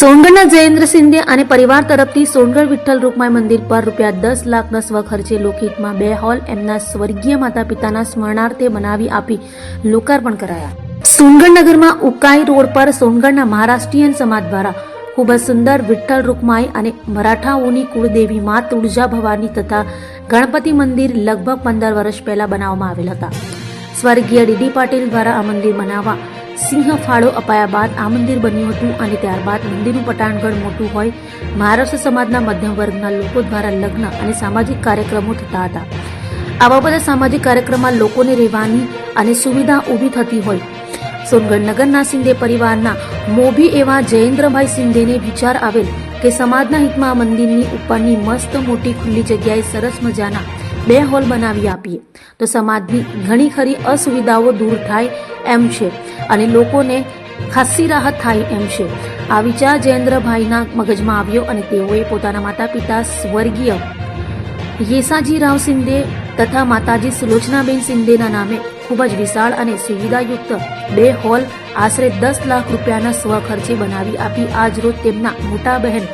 સોનગઢના જયેન્દ્ર સિંધે અને પરિવાર તરફથી સોનગઢ વિઠ્ઠલ રૂકમાઈ મંદિર પર ₹10 લાખના સ્વખર્ચે લોકહિતમાં 2 હોલ એમના સ્વર્ગીય માતા પિતાના સ્મરણાર્થે બનાવી આપી લોકાર્પણ કરાયા. સોનગઢ નગરમાં ઉકાઈ રોડ પર સોનગઢના મહારાષ્ટ્રીયન સમાજ દ્વારા ખૂબ જ સુંદર વિઠ્ઠલ રૂકમાઈ અને મરાઠાઓની કુળદેવી મા તુળજા ભવાની તથા ગણપતિ મંદિર લગભગ 15 વર્ષ પહેલા બનાવવામાં આવેલ હતા. સ્વર્ગીય ડીડી પાટીલ દ્વારા આ મંદિર બનાવવા સિંહ ફાળો અપાયા બાદ આ મંદિર બન્યું હતું અને ત્યારબાદ મંદિરનું પટાણગઢ મોટું હોય મહારાષ્ટ્ર સમાજના મધ્યમ વર્ગના લોકો દ્વારા લગ્ન અને સામાજિક કાર્યક્રમો થતા હતા. આવા બધા સામાજિક કાર્યક્રમમાં લોકોને રહેવાની અને સુવિધા ઊભી થતી હોય સોનગઢ નગરના સિંધે પરિવારના મોભી એવા જયેન્દ્રભાઈ સિંધેને વિચાર આવેલ કે સમાજના હિતમાં આ મંદિરની ઉપરની મસ્ત મોટી ખુલ્લી જગ્યાએ સરસ મજાના 2 હોલ બનાવી આપીએ તો સમાજની ઘણી ખરી અસુવિધાઓ દૂર થાય એમ છે અને લોકોને ખાસી રાહત થાય એમ છે. આ વિચાર જયેન્દ્રભાઈના મગજમાં આવ્યો અને તેઓએ પોતાના માતા પિતા સ્વર્ગીય યેસાજીરાવ સિંધે તથા માતાજી સુલોચનાબેન સિંધેના નામે ખૂબ જ વિશાળ અને સુવિધાયુક્ત 2 હોલ આશરે ₹10 લાખ રૂપિયાના સ્વખર્ચે બનાવી આપી આજ રોજ તેમના મોટા બહેન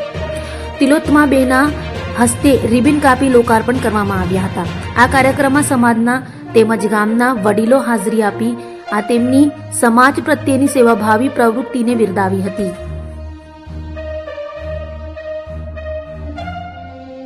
તિલોત્તમાબેનના હસ્તે રિબિન કાપી લોકાર્પણ કરવામાં આવ્યા હતા. આ કાર્યક્રમમાં સમાજના તેમજ ગામના વડીલો હાજરી આપી આ તેમની સમાજ પ્રત્યેની સેવાભાવી પ્રવૃત્તિને બિરદાવી હતી.